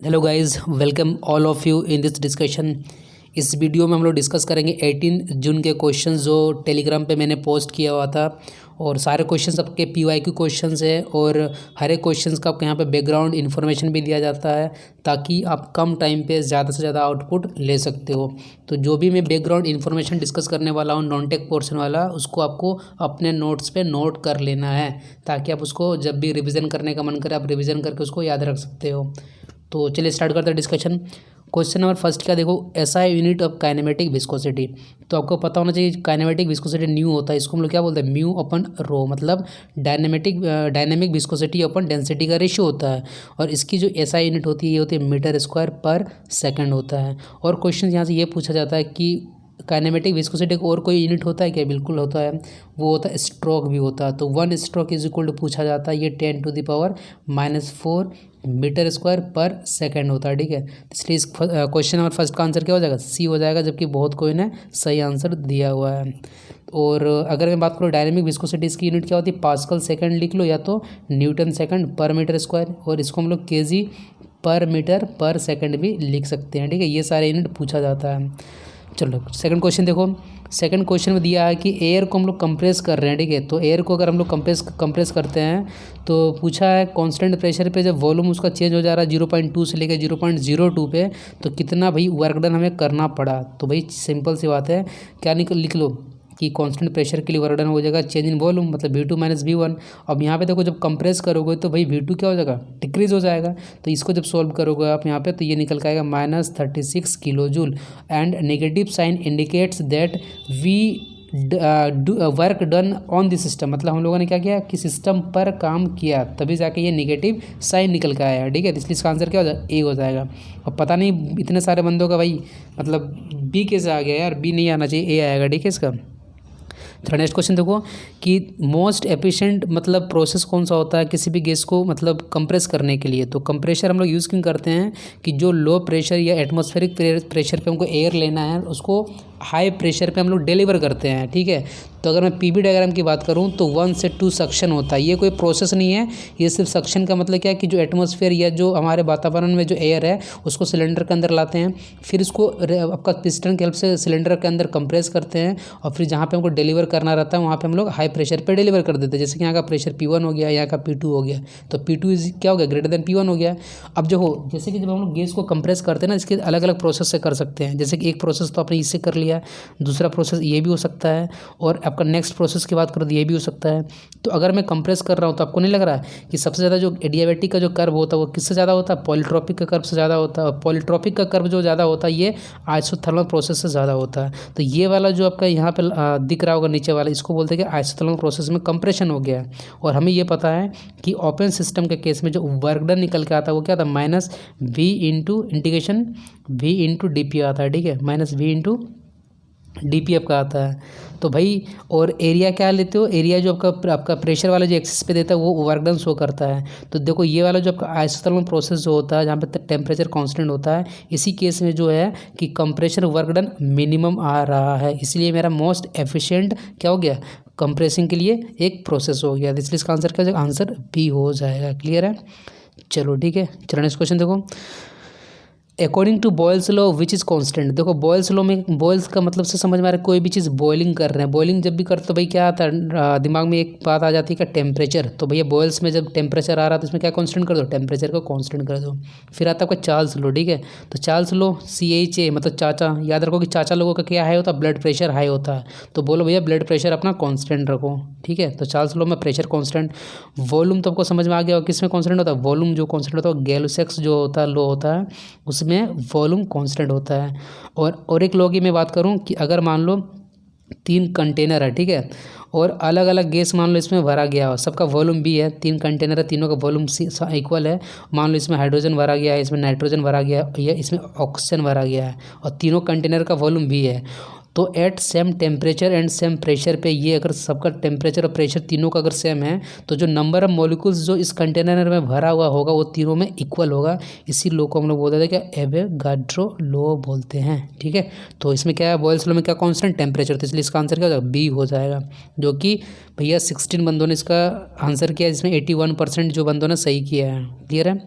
Hello guys, welcome all of you in this discussion. इस video में हम लोग डिस्कस करेंगे 18 जून के क्वेश्चंस जो टेलीग्राम पे मैंने पोस्ट किया हुआ था। और सारे क्वेश्चंस आपके PYQ क्वेश्चंस है और हर एक क्वेश्चंस का आपको यहाँ पे बैकग्राउंड इन्फॉर्मेशन भी दिया जाता है ताकि आप कम टाइम पे ज़्यादा से ज़्यादा आउटपुट ले सकते हो। तो जो भी मैं बैकग्राउंड इन्फॉर्मेशन डिस्कस करने वाला हूँ नॉन टेक पोर्शन वाला, उसको आपको अपने नोट्स पे नोट कर लेना है ताकि आप उसको जब भी रिविज़न करने का मन करे आप रिविज़न करके उसको याद रख सकते हो। तो चलिए स्टार्ट करते हैं डिस्कशन। क्वेश्चन नंबर फर्स्ट क्या देखो, SI unit of kinematic viscosity. तो आपको पता होना चाहिए काइनेमेटिक विस्कोसिटी न्यू होता है, इसको हम लोग क्या बोलते हैं, म्यू अपन रो, मतलब डायनेमिक विस्कोसिटी अपन डेंसिटी का रेशियो होता है। और इसकी जो SI यूनिट होती है ये होती है मीटर स्क्वायर पर सेकंड होता है। और क्वेश्चन यहाँ से ये पूछा जाता है कि काइनेमेटिक विस्कोसिटी का और कोई यूनिट होता है क्या? बिल्कुल होता है, वो होता है स्ट्रोक भी होता है। तो 1 स्ट्रोक इज इक्वल टू पूछा जाता है, ये 10⁻⁻⁴ मीटर स्क्वायर पर सेकंड होता है। ठीक है, इसलिए इस क्वेश्चन नंबर फर्स्ट का आंसर क्या हो जाएगा? सी हो जाएगा, जबकि बहुत कोई ने सही आंसर दिया हुआ है। और अगर मैं बात करूँ डायनेमिक विस्कोसिटी, इसकी यूनिट क्या होती है? पास्कल सेकंड लिख लो या तो न्यूटन सेकंड पर मीटर स्क्वायर, और इसको हम लोग kg पर मीटर पर सेकंड भी लिख सकते हैं। ठीक है, ये सारे यूनिट पूछा जाता है। चलो सेकंड क्वेश्चन देखो। सेकंड क्वेश्चन में दिया है कि एयर को हम लोग कंप्रेस कर रहे हैं। ठीक है, तो एयर को अगर हम लोग कंप्रेस करते हैं तो पूछा है कांस्टेंट प्रेशर पे जब वॉल्यूम उसका चेंज हो जा रहा है 0.2 से लेकर 0.02 पे, तो कितना भाई वर्क डन हमें करना पड़ा। तो भाई सिंपल सी बात है, क्या लिख लो कि कांस्टेंट प्रेशर के लिए वर्क डन हो जाएगा चेंज इन वॉल्यूम, मतलब V2 - V1। अब यहाँ पे देखो जब कंप्रेस करोगे तो भाई V2 क्या हो जाएगा? डिक्रीज हो जाएगा। तो इसको जब सॉल्व करोगे आप यहाँ पे तो ये निकल के आएगा -36 kilo joule. And negative sign indicates that we work done on the system, मतलब हम लोगों ने क्या किया कि सिस्टम पर काम किया, तभी जाके ये नेगेटिव साइन निकल के आया। ठीक है, तो इसलिए इसका आंसर क्या हो जाएगा? ए हो जाएगा। अब पता नहीं इतने सारे बंदों का भाई मतलब बी कैसे आ गया यार, बी नहीं आना चाहिए, ए आएगा। ठीक है इसका। चलो नेक्स्ट क्वेश्चन देखो कि मोस्ट एफिशिएंट मतलब प्रोसेस कौन सा होता है किसी भी गैस को मतलब कंप्रेस करने के लिए। तो कंप्रेशर हम लोग यूज़ क्यों करते हैं कि जो लो प्रेशर या एटमॉस्फेरिक प्रेशर पे हमको एयर लेना है उसको हाई प्रेशर पे हम लोग डिलीवर करते हैं। ठीक है, तो अगर मैं PV डायग्राम की बात करूं तो 1 से 2 सक्शन होता है, ये कोई प्रोसेस नहीं है, ये सिर्फ सक्शन का मतलब क्या है कि जो एटमॉस्फेयर या जो हमारे वातावरण में जो एयर है उसको सिलेंडर के अंदर लाते हैं, फिर इसको आपका पिस्टन की हेल्प से सिलेंडर के अंदर कंप्रेस करते हैं, और फिर जहाँ पे हमको डिलीवर करना रहता है वहाँ पे हम लोग हाई प्रेशर पे डिलीवर कर देते हैं। जैसे कि यहाँ का प्रेशर P1 हो गया, यहाँ का P2 हो गया, तो P2 क्या हो गया? ग्रेटर देन P1 हो गया। अब जो हो जैसे कि जब हम लोग गैस को कंप्रेस करते हैं ना, इसके अलग अलग प्रोसेस से कर सकते हैं। जैसे कि एक प्रोसेस तो आपने इससे कर लिया, दूसरा प्रोसेस ये भी हो सकता है, और आपका नेक्स्ट प्रोसेस की बात करो तो ये भी हो सकता है। तो अगर मैं कंप्रेस कर रहा हूँ तो आपको नहीं लग रहा है कि सबसे ज़्यादा जो एडियाबैटिक का जो कर्व होता है वो किससे ज़्यादा होता है? पॉलीट्रॉपिक का कर्व से ज़्यादा होता है। और पॉलीट्रॉपिक का कर्व जो ज़्यादा होता है ये आइसोथर्मल प्रोसेस से ज़्यादा होता है। तो ये वाला जो आपका यहाँ पे दिख रहा होगा नीचे वाला, इसको बोलते हैं कि आइसोथर्मल प्रोसेस में कंप्रेशन हो गया है। और हमें ये पता है कि ओपन सिस्टम के केस में जो वर्क डन निकल के आता है वो क्या था? -V into integration V into DP आता है। ठीक है, -V इंटू DP आपका आता है। तो भाई और एरिया क्या लेते हो? एरिया जो आपका प्रेशर वाला जो एक्सिस पे देता है वो वर्क डन शो करता है। तो देखो ये वाला जो आपका आइसोथर्मल प्रोसेस जो होता है जहाँ पे टेम्परेचर कांस्टेंट होता है, इसी केस में जो है कि कंप्रेशर वर्क डन मिनिमम आ रहा है, इसलिए मेरा मोस्ट एफिशिएंट क्या हो गया? कंप्रेसिंग के लिए एक प्रोसेस हो गया। इसलिए इसका आंसर क्या हो जाएगा? आंसर बी हो जाएगा। क्लियर है? चलो ठीक है, चलो नेक्स्ट क्वेश्चन देखो। According to Boyle's law which is constant. देखो बॉयल्स लॉ में बॉयल्स का मतलब से समझ में आ रहा है कोई भी चीज़ बॉइलिंग कर रहे हैं, बॉइलिंग जब भी करते तो भाई क्या आता है दिमाग में? एक बात आ जाती है क्या? टेम्परेचर। तो भैया बॉयल्स में जब टेम्परेचर आ रहा है तो इसमें क्या कांस्टेंट कर दो? टेम्परेचर को कांस्टेंट कर दो। फिर आता है आपका चार्ल्स लॉ। ठीक है, तो चार्ल्स लॉ CHA मतलब चाचा, याद रखो कि चाचा लोगों का क्या हाई होता है? ब्लड प्रेशर हाई होता है। तो बोलो भैया ब्लड प्रेशर अपना कांस्टेंट रखो। ठीक है, तो चार्ल्स लॉ में प्रेशर कांस्टेंट। वॉल्यूम तो आपको समझ में आ गया, किस में कांस्टेंट होता है? वॉल्यूम जो कांस्टेंट होता है गैलोसेक्स जो होता है लॉ होता है उसमें वॉल्यूम कांस्टेंट होता है। और एक लॉ की मैं बात करूं कि अगर मान लो 3 कंटेनर है, ठीक है, और अलग अलग गैस मान लो इसमें भरा गया हो, सबका वॉल्यूम भी है, 3 कंटेनर है, तीनों का वॉल्यूम इक्वल है। मान लो इसमें हाइड्रोजन भरा गया है, इसमें नाइट्रोजन भरा गया है, या इसमें ऑक्सीजन भरा गया है, और तीनों कंटेनर का वॉल्यूम भी है। तो at same temperature and same pressure पे ये अगर सबका टेम्परेचर और प्रेशर तीनों का अगर सेम है तो जो नंबर ऑफ मॉलिक्यूल्स जो इस कंटेनर में भरा हुआ होगा वो तीनों में इक्वल होगा। इसी लॉ को हम लोग बोलते हैं क्या? एवोगाड्रो लॉ बोलते हैं। ठीक है, तो इसमें क्या है? बॉयल्स लॉ में क्या कांस्टेंट? टेम्परेचर। तो इसलिए इसका आंसर क्या हो जाएगा? बी हो जाएगा, जो कि भैया 16 बंदों ने इसका आंसर किया जिसमें 81% जो बंदों ने सही किया है। क्लियर है?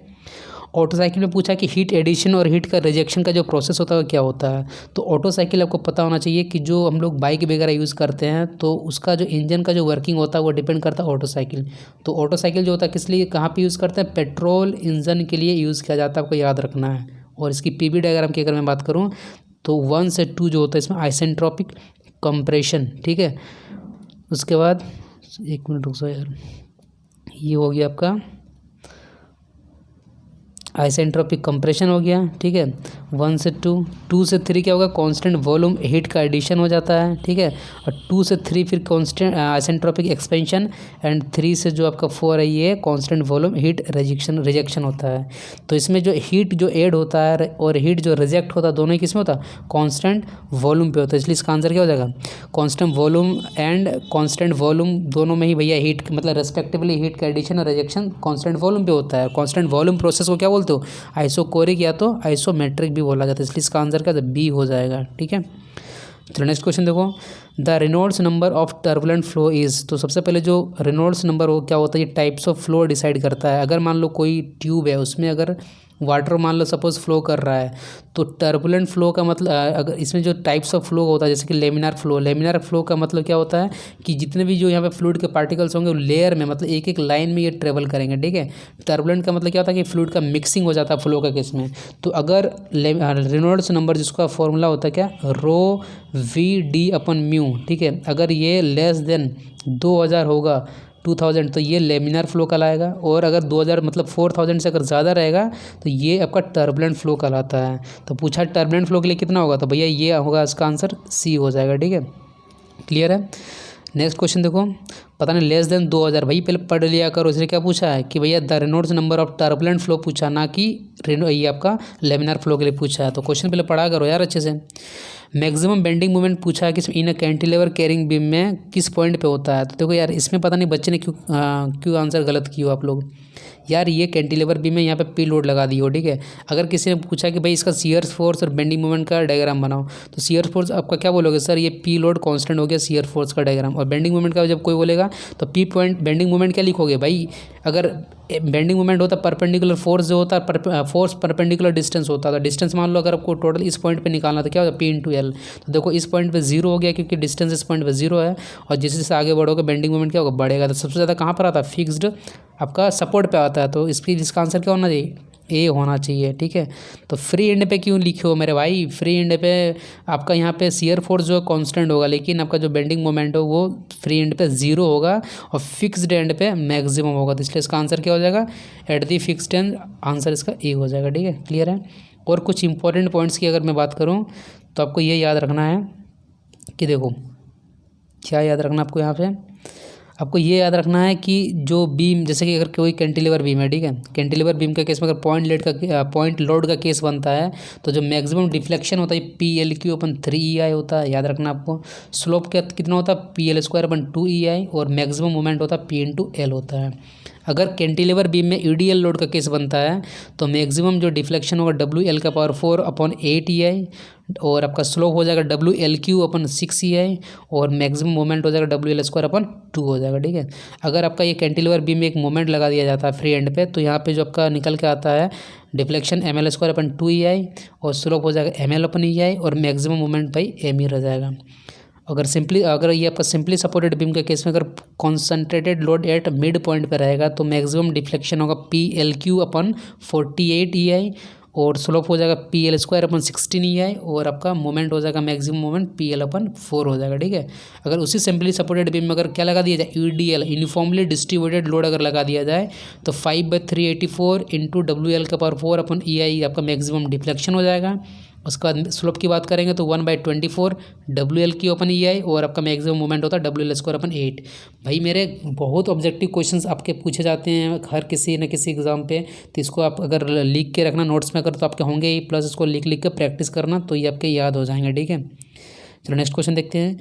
ऑटो साइकिल में पूछा कि हीट एडिशन और हीट का रिजेक्शन का जो प्रोसेस होता है वो क्या होता है। तो ऑटो साइकिल आपको पता होना चाहिए कि जो हम लोग बाइक वगैरह यूज़ करते हैं तो उसका जो इंजन का जो वर्किंग होता है वो डिपेंड करता है ऑटो साइकिल। तो ऑटो साइकिल जो होता है किस लिए कहाँ पे यूज़ करते हैं, पेट्रोल इंजन के लिए यूज़ किया जाता है, आपको याद रखना है। और इसकी पीवी डायग्राम की अगर मैं बात करूँ तो 1 से 2 जो होता है इसमें आइसेंट्रोपिक कंप्रेशन, ठीक है। उसके बाद 1 मिनट रुक जाओ यार, ये हो गया आपका आइसेंट्रोपिक कंप्रेशन हो गया, ठीक है। 1 से 2, 2 से 3 क्या होगा, कांस्टेंट वॉल्यूम हीट का एडिशन हो जाता है, ठीक है। और 2 से 3 फिर कांस्टेंट आइसेंट्रोपिक एक्सपेंशन, एंड 3 से जो आपका 4 है ये कांस्टेंट वॉल्यूम हीट रिजेक्शन होता है। तो इसमें जो हीट जो ऐड होता है और हीट जो रिजेक्ट होता है दोनों ही किस में होता है, कांस्टेंट वॉल्यूम पे होता है। इसलिए इसका आंसर क्या हो जाएगा, constant volume and constant volume दोनों में ही भैया हीट मतलब रेस्पेक्टिवली हीट का एडिशन और रिजेक्शन कांस्टेंट वॉल्यूम पे होता है। कांस्टेंट वॉल्यूम प्रोसेस को क्या बोलते हो, आइसोकोरिक या तो आइसोमेट्रिक भी बोला जाता है। इसलिए इसका आंसर क्या बी हो जाएगा, ठीक है। चलो नेक्स्ट क्वेश्चन देखो, the Reynolds number of turbulent flow is. तो सबसे पहले जो रेनॉल्ड्स नंबर हो क्या होता है, ये टाइप्स ऑफ फ्लो डिसाइड करता है। अगर मान लो कोई ट्यूब है उसमें अगर वाटर मान लो सपोज फ्लो कर रहा है तो टर्बुलेंट फ्लो का मतलब अगर इसमें जो टाइप्स ऑफ फ्लो होता है जैसे कि लेमिनार फ्लो का मतलब क्या होता है कि जितने भी जो यहाँ पे फ्लूइड के पार्टिकल्स होंगे वो लेयर में मतलब एक एक लाइन में ये ट्रेवल करेंगे, ठीक है। टर्बुलेंट का मतलब क्या होता है कि फ्लूइड का मिक्सिंग हो जाता है फ्लो का केस में। तो अगर रेनॉल्ड्स नंबर जिसका फॉर्मूला होता है क्या, रो वी डी अपन म्यू, ठीक है। अगर ये लेस देन 2000 होगा 2000 तो ये लेमिनार फ्लो कहलाएगा, और अगर 2000 मतलब 4000 से अगर ज़्यादा रहेगा तो ये आपका टर्बुलेंट फ्लो कहलाता है। तो पूछा टर्बुलेंट फ्लो के लिए कितना होगा, तो भैया ये होगा इसका आंसर सी हो जाएगा, ठीक है। क्लियर है। नेक्स्ट क्वेश्चन देखो, पता नहीं लेस देन 2000, भाई पहले पढ़ लिया करो। इसने क्या पूछा है कि भैया the Reynolds number of turbulent flow पूछा, ना कि ये आपका लेमिनार फ्लो के लिए पूछा है। तो क्वेश्चन पहले पढ़ा करो यार अच्छे से। मैक्सिमम बेंडिंग मोमेंट पूछा है कि इन अ कैंटिलीवर कैरिंग बीम में किस पॉइंट पे होता है। तो देखो यार इसमें पता नहीं बच्चे ने क्यों आंसर गलत किया आप लोग। यार ये कैंटिलीवर बीम में यहाँ पे पी लोड लगा दी हो, ठीक है। अगर किसी ने पूछा कि भाई इसका शियर फोर्स और बेंडिंग मोमेंट का डायग्राम बनाओ, तो शियर फोर्स आपका क्या बोलोगे, सर ये पी लोड कांस्टेंट हो गया शियर फोर्स का डायग्राम। और बेंडिंग मोमेंट का जब कोई बोलेगा तो पी पॉइंट बेंडिंग मोमेंट क्या लिखोगे भाई, अगर बेंडिंग मोमेंट होता परपेंडिकुलर फोर्स जो होता है फोर्स परपेंडिकुलर डिस्टेंस होता है। डिस्टेंस मान लो अगर आपको टोटल इस पॉइंट पे निकालना तो क्या होता है पी इंटू एल। तो देखो इस पॉइंट पे 0 हो गया क्योंकि डिस्टेंस इस पॉइंट पे 0 है, और जैसे जैसे आगे बढ़ोगे बेंडिंग मोमेंट क्या होगा, बढ़ेगा। तो सबसे ज़्यादा कहाँ पर आता है, फिक्स्ड आपका सपोर्ट पे आता है। तो इसका आंसर क्या होना चाहिए, ए होना चाहिए, ठीक है। तो फ्री एंड पे क्यों लिखे हो मेरे भाई, फ्री एंड पे आपका यहाँ पे शियर फोर्स जो है कांस्टेंट होगा, लेकिन आपका जो बेंडिंग मोमेंट हो वो फ्री एंड पे 0 होगा और फिक्स्ड एंड पे मैक्सिमम होगा। तो इसलिए इसका आंसर क्या हो जाएगा, at the fixed and, answer इसका ए हो जाएगा, ठीक है। क्लियर है। और कुछ इंपॉर्टेंट पॉइंट्स की अगर मैं बात करूँ तो आपको ये याद रखना है कि देखो क्या याद रखना आपको, यहाँ पे आपको ये याद रखना है कि जो बीम जैसे कि अगर कोई कैंटिलीवर बीम है, ठीक है, कैंटिलीवर बीम के केस में अगर पॉइंट लोड का केस बनता है तो जो मैक्सिमम डिफ्लेक्शन होता है PL/Q अपन 3EI होता है, याद रखना आपको। स्लोप कितना होता है PL²/2EI, और मैक्सिमम मोमेंट होता है P/L होता है। अगर कैंटिलीवर बीम में EDL लोड का केस बनता है तो मैक्सिमम जो डिफ्लेक्शन होगा WL⁴/8EI, और आपका स्लोप हो जाएगा WL/Q/6EI, और मैक्सिमम मोमेंट हो जाएगा WL²/2 हो जाएगा, ठीक है। अगर आपका ये कैंटिलीवर बीम में एक मोमेंट लगा दिया जाता है फ्री एंड पे तो यहाँ पे जो आपका निकल के आता है डिफ्लेक्शन ML²/2EI, और स्लोप हो जाएगा ML/EI, और मैक्सिमम मोमेंट भाई M ही रह जाएगा। अगर ये आपका सिंपली सपोर्टेड बीम के केस में अगर concentrated load at mid point पे रहेगा तो मैक्सिमम डिफ्लेक्शन होगा PL/Q/48EI, और स्लोप हो जाएगा PL²/16EI, और आपका मोमेंट हो जाएगा मैक्सिमम मोमेंट PL/4 हो जाएगा, ठीक है। अगर उसी सिंपली सपोर्टेड बीम में अगर क्या लगा दिया जाए EDL यूनिफॉर्मली डिस्ट्रीब्यूटेड लोड अगर लगा दिया जाए तो 5/384 इंटू WL⁴/EI आपका मैक्सिमम डिफ्लेक्शन हो जाएगा। उसके बाद स्लोप की बात करेंगे तो 1/24 WL/Q/EI, और आपका मैक्सिमम मोमेंट होता है WL²/8। भाई मेरे बहुत ऑब्जेक्टिव क्वेश्चंस आपके पूछे जाते हैं हर किसी न किसी एग्जाम पे, तो इसको आप अगर लिख के रखना नोट्स में, अगर तो आपके होंगे ही, प्लस इसको लिख के प्रैक्टिस करना तो ये आपके याद हो जाएंगे, ठीक है। चलो नेक्स्ट क्वेश्चन देखते हैं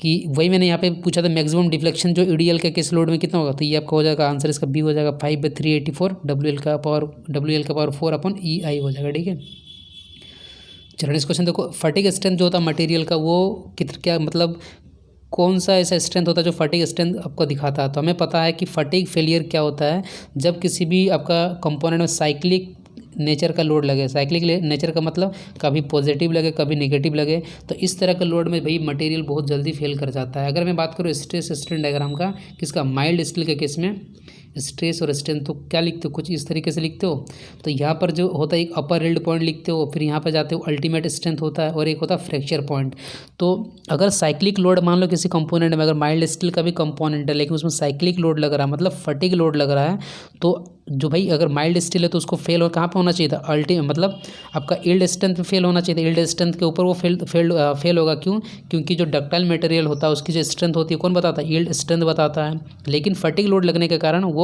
कि वही मैंने यहाँ पे पूछा था मैक्सिमम डिफ्लेक्शन जो EDL के केस लोड में कितना होगा, तो ये आपका हो जाएगा आंसर इसका बी हो जाएगा 5/384 WL⁴/EI हो जाएगा, ठीक है। चलो नेक्स्ट क्वेश्चन देखो, फटीग स्ट्रेंथ जो होता है मटेरियल का वो क्या मतलब कौन सा ऐसा स्ट्रेंथ होता है जो फटीग स्ट्रेंथ आपको दिखाता है। तो हमें पता है कि फटीग फेलियर क्या होता है, जब किसी भी आपका कंपोनेंट में साइक्लिक नेचर का लोड लगे। साइक्लिक नेचर का मतलब कभी पॉजिटिव लगे कभी नेगेटिव लगे, तो इस तरह का लोड में भाई मटेरियल बहुत जल्दी फेल कर जाता है। अगर मैं बात करूँ स्ट्रेस स्ट्रेन डायग्राम का, किसका, माइल्ड स्टील के केस में स्ट्रेस और स्ट्रेन, तो क्या लिखते हो, कुछ इस तरीके से लिखते हो। तो यहाँ पर जो होता है एक अपर यील्ड पॉइंट लिखते हो, फिर यहाँ पर जाते हो अल्टीमेट स्ट्रेंथ होता है, और एक होता है फ्रैक्चर पॉइंट। तो अगर साइक्लिक लोड मान लो किसी कंपोनेंट में, अगर माइल्ड स्टील का भी कंपोनेंट है लेकिन उसमें साइक्लिक लोड लग रहा है, मतलब फटीग लोड लग रहा है, तो जो भाई अगर माइल्ड स्टील है तो उसको फेल और कहाँ पे होना चाहिए था, मतलब आपका यील्ड स्ट्रेंथ पे फेल होना चाहिए था। यील्ड स्ट्रेंथ के ऊपर वो फेल होगा, क्यों, क्योंकि जो डक्टाइल मटेरियल होता है उसकी जो स्ट्रेंथ होती है कौन बताता है, यील्ड स्ट्रेंथ बताता है। लेकिन फटीग लोड लगने के कारण वो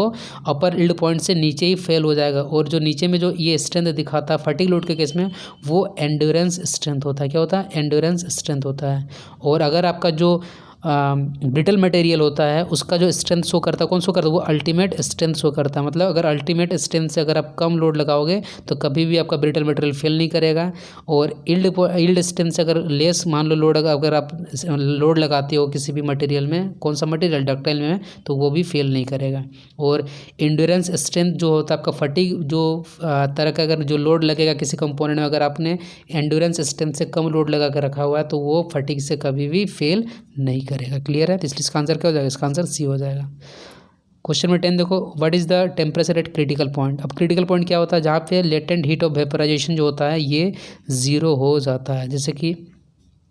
अपर यील्ड पॉइंट से नीचे ही फेल हो जाएगा, और जो नीचे में जो ये स्ट्रेंथ दिखाता है फटीग लोड के केस में, वो एंड्योरेंस स्ट्रेंथ होता है। क्या होता है, एंड्योरेंस स्ट्रेंथ होता है। और अगर आपका जो ब्रिटल मटेरियल होता है उसका जो स्ट्रेंथ शो करता है, कौन शो करता है, वो अल्टीमेट स्ट्रेंथ शो करता है। मतलब अगर अल्टीमेट स्ट्रेंथ से अगर आप कम लोड लगाओगे तो कभी भी आपका ब्रिटल मटेरियल फेल नहीं करेगा, और यील्ड स्ट्रेंथ से अगर लेस मान लो लोड, अगर आप लोड लगाते हो किसी भी मटेरियल में, कौन सा मटेरियल, डक्टाइल में, तो वो भी फेल नहीं करेगा। और एंड्योरेंस स्ट्रेंथ जो होता है आपका फटीग जो तरह का अगर जो लोड लगेगा किसी कंपोनेंट में, अगर आपने एंड्योरेंस स्ट्रेंथ से कम लोड लगा कर रखा हुआ है तो वो फटीग से कभी भी फेल नहीं करेगा। क्लियर है, तो इसलिए इसका आंसर क्या हो जाएगा, इसका आंसर सी हो जाएगा। क्वेश्चन में 10 देखो, what is the temperature at critical point. अब क्रिटिकल पॉइंट क्या होता है, जहाँ पे लेटेंट हीट ऑफ वेपराइजेशन जो होता है ये ज़ीरो हो जाता है। जैसे कि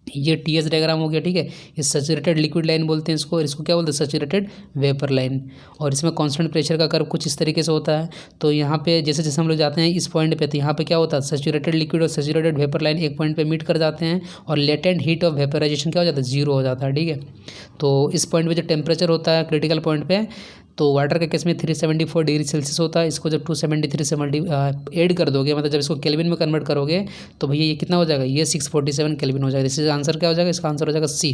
ये टीएस डायग्राम हो गया, ठीक है, ये सैचुरेटेड लिक्विड लाइन बोलते हैं इसको, और इसको क्या बोलते हैं, सैचुरेटेड वेपर लाइन। और इसमें कांस्टेंट प्रेशर का कर्व कुछ इस तरीके से होता है। तो यहाँ पे जैसे जैसे हम लोग जाते हैं इस पॉइंट पे, तो यहाँ पे क्या होता है, सैचुरेटेड लिक्विड और सैचुरेटेड वेपर लाइन एक पॉइंट पे मीट कर जाते हैं, और लेटेंट हीट ऑफ वेपराइजेशन क्या हो जाता है, जीरो हो जाता है, ठीक है। तो इस पॉइंट पे जो टेम्परेचर होता है क्रिटिकल पॉइंट पे, तो वाटर के केस में 374 डिग्री सेल्सियस होता है। इसको जब 273 से ऐड कर दोगे, मतलब जब इसको केल्विन में कन्वर्ट करोगे, तो भैया ये कितना हो जाएगा, ये 647 केल्विन हो जाएगा। इससे आंसर क्या हो जाएगा, इसका आंसर हो जाएगा सी,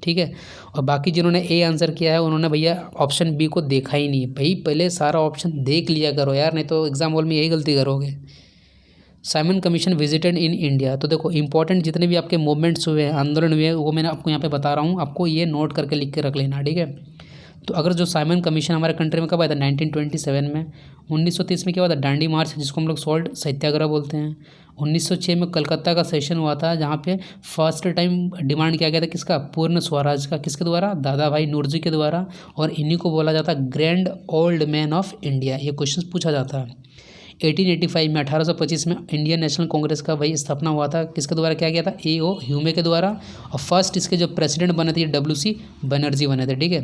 ठीक है। और बाकी जिन्होंने ए आंसर किया है उन्होंने भैया ऑप्शन बी को देखा ही नहीं। भाई पहले सारा ऑप्शन देख लिया करो यार, नहीं तो एग्जाम हॉल में यही गलती करोगे। Simon commission visited in India, तो देखो इंपॉर्टेंट जितने भी आपके मूवमेंट्स हुए हैं, आंदोलन हुए हैं, वो मैंने आपको यहाँ पे बता रहा हूँ, आपको ये नोट करके लिख के रख लेना, ठीक है। तो अगर जो साइमन कमीशन हमारे कंट्री में कब आया था, 1927 में। 1930 में क्या हुआ था, डांडी मार्च, जिसको हम लोग सॉल्ट सत्याग्रह बोलते हैं। 1906 में कलकत्ता का सेशन हुआ था, जहाँ पे फर्स्ट टाइम डिमांड किया गया था किसका, पूर्ण स्वराज का, किसके द्वारा, दादा भाई नूरजी के द्वारा। और इन्हीं को बोला जाता है grand old man of India, ये क्वेश्चन पूछा जाता है। 1885 में 1825 में इंडियन नेशनल कांग्रेस का भाई स्थापना हुआ था, किसके द्वारा किया गया था, A.O. ह्यूमे के द्वारा। और फर्स्ट इसके जो प्रेसिडेंट बने थे W.C. बनर्जी बने थे, ठीक है।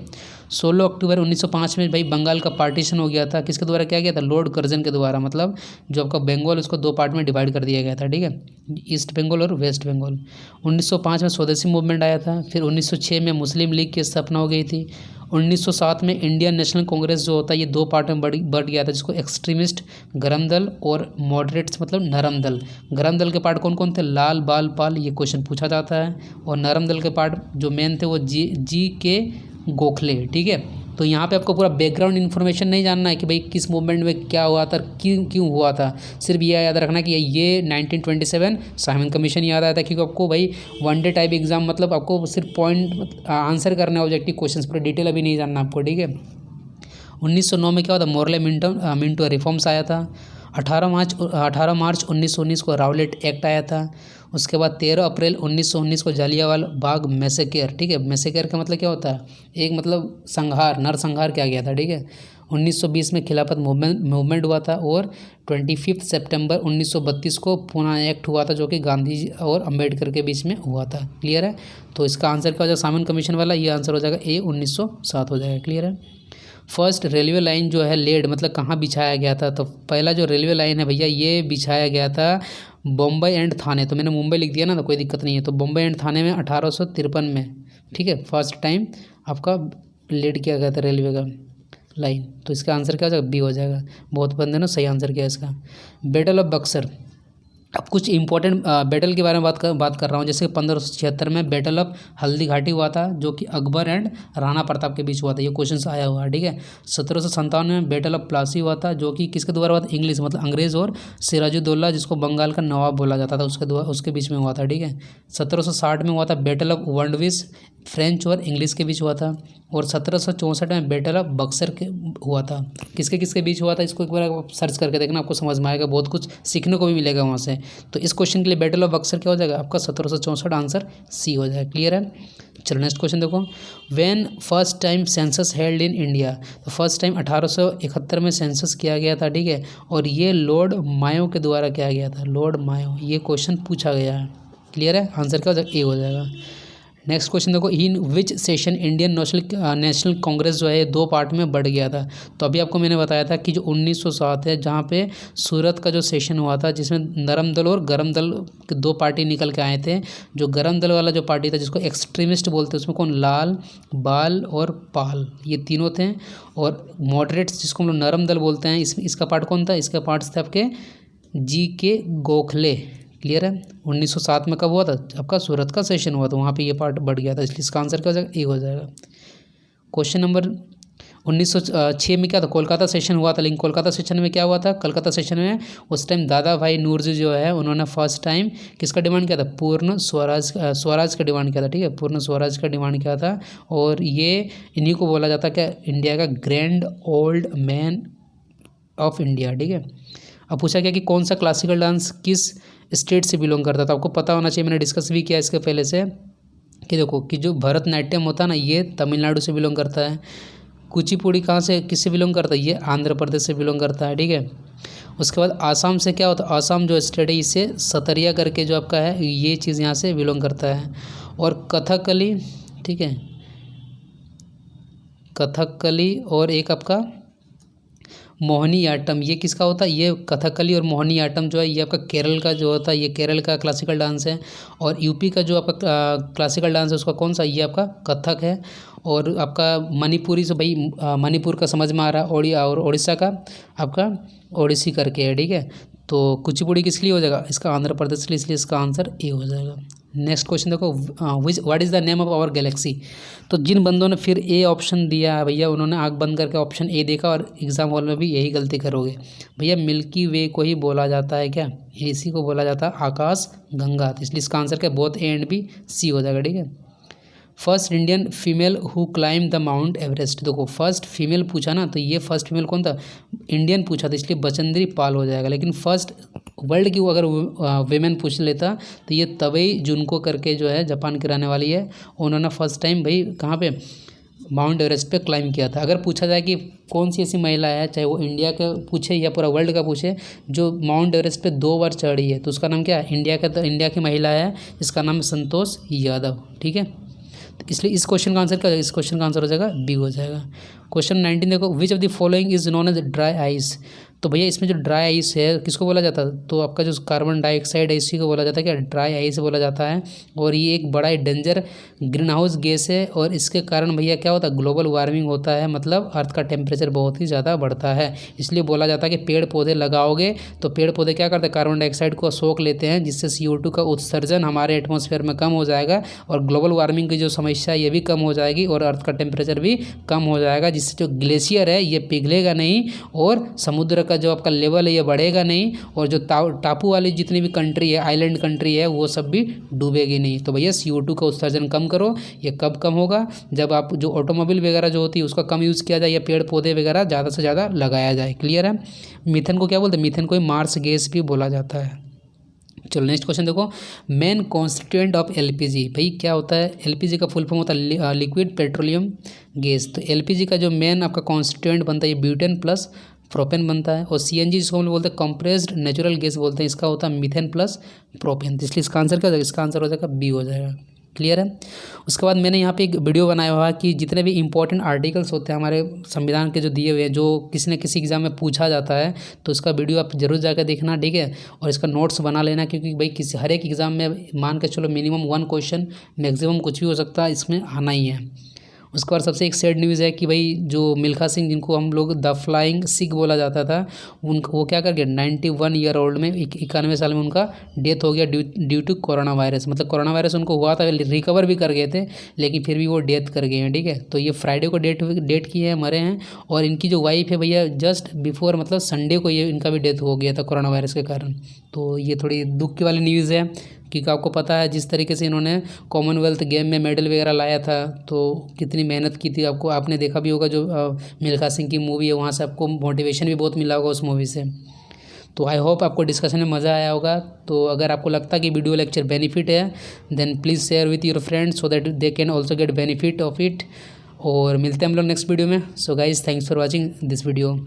16 अक्टूबर 1905 में भाई बंगाल का पार्टीशन हो गया था, किसके द्वारा किया गया था, लॉर्ड कर्जन के द्वारा। मतलब जो आपका बंगाल उसको दो पार्ट में डिवाइड कर दिया गया था, ठीक है, ईस्ट बंगाल और वेस्ट बंगाल। 1905 में स्वदेशी मूवमेंट आया था। फिर 1906 में मुस्लिम लीग की स्थापना हो गई थी। 1907 में इंडियन नेशनल कांग्रेस जो होता है ये दो पार्ट में बढ़ गया था, जिसको एक्सट्रीमिस्ट गरम दल और मॉडरेट्स मतलब नरम दल। गरम दल के पार्ट कौन कौन थे, लाल बाल पाल, ये क्वेश्चन पूछा जाता है। और नरम दल के पार्ट जो मेन थे वो जी के गोखले, ठीक है। तो यहाँ पे आपको पूरा बैकग्राउंड इन्फॉर्मेशन नहीं जानना है कि भाई किस मूवमेंट में क्या हुआ था, क्यों हुआ था। सिर्फ ये याद रखना कि ये 1927 साइमन कमीशन याद आया था, क्योंकि आपको भाई वनडे टाइप एग्जाम, मतलब आपको सिर्फ पॉइंट आंसर करना है ऑब्जेक्टिव क्वेश्चन, पूरा डिटेल अभी नहीं जानना आपको, ठीक है। 1909 में क्या हुआ था, मोरले मिंटो रिफॉर्म्स आया था। 18 मार्च 1919 को राउलेट एक्ट आया था। उसके बाद 13 अप्रैल 1919 को जालियांवाला बाग मैसेकेर, ठीक है। मैसेकेर का मतलब क्या होता है, एक मतलब संहार, नरसंहार किया गया था, ठीक है। 1920 में खिलाफत मूवमेंट हुआ था। और 25 सितंबर 1932 को पूना एक्ट हुआ था, जो कि गांधी जी और अंबेडकर के बीच में हुआ था। क्लियर है, तो इसका आंसर क्या हो जाएगा, साइमन कमीशन वाला ये आंसर हो जाएगा A 1907 हो जाएगा। क्लियर है। फर्स्ट रेलवे लाइन जो है लेड मतलब कहाँ बिछाया गया था, तो पहला जो रेलवे लाइन है भैया ये बिछाया गया था बम्बई एंड थाने। तो मैंने मुंबई लिख दिया ना, तो कोई दिक्कत नहीं है। तो बम्बई एंड थाने में 1853 में, ठीक है, फर्स्ट टाइम आपका लेड किया गया था रेलवे का लाइन। तो इसका आंसर क्या हो जाएगा, बी हो जाएगा। बहुत बंदे ने सही आंसर किया इसका। बैटल ऑफ बक्सर अब कुछ इंपॉर्टेंट बैटल के बारे में बात कर रहा हूँ। जैसे 1576 में बैटल ऑफ हल्दी घाटी हुआ था, जो कि अकबर एंड राणा प्रताप के बीच हुआ था। ये क्वेश्चन आया हुआ है, ठीक है। 1757 में बैटल ऑफ प्लासी हुआ था, जो कि किसके द्वारा हुआ था? इंग्लिश मतलब अंग्रेज़ और सिराजुद्दौला, जिसको बंगाल का नवाब बोला जाता था, उसके बीच में हुआ था, ठीक है। 1760 में हुआ था बैटल ऑफ वनडविस, फ्रेंच और इंग्लिश के बीच हुआ था। और 1764 में बैटल ऑफ बक्सर के हुआ था। किसके किसके बीच हुआ था, इसको एक बार आप सर्च करके देखना, आपको समझ में आएगा, बहुत कुछ सीखने को भी मिलेगा वहाँ से। तो इस क्वेश्चन के लिए बैटल ऑफ बक्सर क्या हो जाएगा आपका? 1764, आंसर सी हो जाएगा। क्लियर है? चलो नेक्स्ट क्वेश्चन देखो। When first time census held in India, तो फर्स्ट टाइम 1871 में सेंसस किया गया था, ठीक है। और ये लॉर्ड मायो के द्वारा किया गया था, लॉर्ड मायो। ये क्वेश्चन पूछा गया है। क्लियर है? आंसर क्या हो जाएगा? ए हो जाएगा। नेक्स्ट क्वेश्चन देखो, in which session Indian National Congress जो है 2 पार्ट में बढ़ गया था। तो अभी आपको मैंने बताया था कि जो 1907 है, जहाँ पे सूरत का जो सेशन हुआ था, जिसमें नरम दल और गरम दल के 2 पार्टी निकल के आए थे। जो गरम दल वाला जो पार्टी था, जिसको एक्सट्रीमिस्ट बोलते हैं, उसमें कौन? लाल, बाल और पाल, ये तीनों थे। और मॉडरेट्स, जिसको हम लोग नरम दल बोलते हैं, इसका पार्ट कौन था? इसका पार्ट थे आपके GK गोखले। क्लियर है? 1907 में कब हुआ था? आपका सूरत का सेशन हुआ था, वहाँ पे ये पार्ट बढ़ गया था, इसलिए इसका आंसर क्या हो जाएगा? ए हो जाएगा। क्वेश्चन नंबर 1906 में क्या था? कोलकाता सेशन हुआ था। लेकिन कोलकाता सेशन में क्या हुआ था? कलकत्ता सेशन में उस टाइम दादा भाई नूरजी जो है, उन्होंने फर्स्ट टाइम किसका डिमांड किया था? पूर्ण स्वराज का डिमांड किया था, ठीक है। पूर्ण स्वराज का डिमांड किया था। और ये इन्हीं को बोला जाता है क्या? इंडिया का grand old man of India, ठीक है। अब पूछा गया कि कौन सा क्लासिकल डांस किस स्टेट से बिलोंग करता था। आपको पता होना चाहिए, मैंने डिस्कस भी किया इसके पहले से, कि देखो कि जो भरतनाट्यम होता है ना, ये तमिलनाडु से बिलोंग करता है। कुचिपुड़ी कहाँ से, किससे बिलोंग करता है? ये आंध्र प्रदेश से बिलोंग करता है, ठीक है। उसके बाद आसाम से क्या होता है? आसाम जो स्टेट है, इससे सतरिया करके जो आपका है, ये चीज़ यहाँ से बिलोंग करता है। और कथकली, ठीक है, कथकली और एक आपका मोहिनीअट्टम, ये किसका होता है? ये कथकली और मोहिनीअट्टम जो है, ये आपका केरल का जो होता है, ये केरल का क्लासिकल डांस है। और यूपी का जो आपका क्लासिकल डांस है, उसका कौन सा? ये आपका कथक है। और आपका मणिपुरी से, भाई मणिपुर का समझ में आ रहा है, और उड़ीसा का आपका ओडिसी करके है, ठीक है। तो कुचिपुड़ी किसके लिए हो जाएगा? इसका आंध्र प्रदेश के लिए, इसलिए इसका आंसर ए हो जाएगा। नेक्स्ट क्वेश्चन देखो, what is the name of our galaxy. तो जिन बंदों ने फिर ए ऑप्शन दिया है भैया, उन्होंने आँख बंद करके ऑप्शन ए देखा, और एग्जाम हॉल में भी यही गलती करोगे भैया। मिल्की वे को ही बोला जाता है क्या? इसी को बोला जाता है आकाश गंगा। तो इसलिए इसका आंसर क्या? बोथ ए एंड बी, सी हो जाएगा, ठीक है। First Indian female who climb the mount Everest. देखो फर्स्ट फीमेल पूछा ना, तो ये फर्स्ट फीमेल कौन था? इंडियन पूछा था, इसलिए बचेंद्री पाल हो जाएगा। लेकिन फर्स्ट वर्ल्ड की अगर वेमेन पूछ लेता, तो ये तबई जुनको करके जो है, जापान की रहने वाली है, उन्होंने फर्स्ट टाइम भाई कहाँ पे? माउंट एवरेस्ट पे क्लाइम किया था। अगर पूछा जाए कि कौन सी ऐसी महिला है, चाहे वो इंडिया का पूछे या पूरा वर्ल्ड का पूछे, जो माउंट एवरेस्ट पे 2 बार चढ़ी है, तो उसका नाम क्या है? इंडिया की महिला है, इसका नाम संतोष यादव, ठीक है। तो इसलिए इस क्वेश्चन का आंसर क्या हो जाएगा? इस क्वेश्चन का आंसर हो जाएगा बी हो जाएगा। क्वेश्चन 19 देखो, which of the following is known as dry ice. तो भैया इसमें जो ड्राई आइस है, किसको बोला जाता है? तो आपका जो कार्बन डाइऑक्साइड है, इसी को बोला जाता है क्या? ड्राई आइस बोला जाता है। और ये एक बड़ा ही डेंजर ग्रीन हाउस गैस है, और इसके कारण भैया क्या होता है? ग्लोबल वार्मिंग होता है, मतलब अर्थ का टेम्परेचर बहुत ही ज़्यादा बढ़ता है। इसलिए बोला जाता है कि पेड़ पौधे लगाओगे, तो पेड़ पौधे क्या करते हैं? कार्बन डाइऑक्साइड को सोख लेते हैं, जिससे CO2 का उत्सर्जन हमारे एटमॉस्फेयर में कम हो जाएगा, और ग्लोबल वार्मिंग की जो समस्या है, ये भी कम हो जाएगी, और अर्थ का टेम्परेचर भी कम हो जाएगा, जिससे जो ग्लेशियर है, ये पिघलेगा नहीं, और समुद्र का जो आपका लेवल है, ये बढ़ेगा नहीं, और जो टापू वाली जितनी भी कंट्री है, आइलैंड कंट्री है, वो सब भी डूबेगी नहीं। तो भैया CO2 का उत्सर्जन कम करो। ये कब कम होगा? जब आप जो ऑटोमोबाइल वगैरह जो होती है, उसका कम यूज़ किया जाए, या पेड़ पौधे वगैरह ज़्यादा से ज़्यादा लगाया जाए। क्लियर है? मीथेन को क्या बोलते हैं? मीथेन को मार्स गैस भी बोला जाता है। चलो नेक्स्ट क्वेश्चन देखो, मेन कॉन्स्टिट्यूएंट ऑफ LPG। भाई क्या होता है? LPG का फुल फॉर्म होता है लिक्विड पेट्रोलियम गैस। तो LPG का जो मेन आपका कॉन्स्टिट्यूएंट बनता है, ये ब्यूटेन प्लस प्रोपेन बनता है। और CNG जिसको हम लोग बोलते हैं कंप्रेस्ड नेचुरल गैस बोलते हैं, इसका होता है मीथेन प्लस प्रोपेन। इसलिए इसका आंसर क्या हो जाएगा? इसका आंसर हो जाएगा बी हो जाएगा। क्लियर है? उसके बाद मैंने यहाँ पे एक वीडियो बनाया हुआ है कि जितने भी इंपॉर्टेंट आर्टिकल्स होते हैं हमारे संविधान के, जो दिए हुए हैं, जो किसी न किसी एग्जाम में पूछा जाता है, तो उसका वीडियो आप जरूर जाकर देखना, ठीक है। और इसका नोट्स बना लेना, क्योंकि भाई हर एक एग्जाम में मान के चलो मिनिमम 1 क्वेश्चन, मैक्सिमम कुछ भी हो सकता है, इसमें आना ही है। उसके बाद सबसे एक सैड न्यूज़ है कि भाई जो मिल्खा सिंह, जिनको हम लोग द फ्लाइंग सिख बोला जाता था, वो क्या कर गया, 91 ईयर ओल्ड में, 91 साल में उनका डेथ हो गया ड्यू टू कोरोना वायरस। मतलब कोरोना वायरस उनको हुआ था, रिकवर भी कर गए थे, लेकिन फिर भी वो डेथ कर गए हैं। ठीक है, तो ये फ्राइडे को डेट किए हैं, मरे हैं। और इनकी जो वाइफ है भैया, जस्ट बिफोर मतलब संडे को ये इनका भी डेथ हो गया था कोरोना वायरस के कारण। तो ये थोड़ी दुख की वाली न्यूज़ है, क्योंकि आपको पता है जिस तरीके से इन्होंने कॉमनवेल्थ गेम में मेडल वगैरह लाया था, तो कितनी मेहनत की थी। आपने देखा भी होगा, जो मिल्खा सिंह की मूवी है, वहाँ से आपको मोटिवेशन भी बहुत मिला होगा उस मूवी से। तो आई होप आपको डिस्कशन में मज़ा आया होगा। तो अगर आपको लगता है कि वीडियो लेक्चर बेनिफिट है, then please share with your friends so that they can also get benefit of it. और मिलते हैं हम लोग नेक्स्ट वीडियो में। So guys, thanks for watching this video.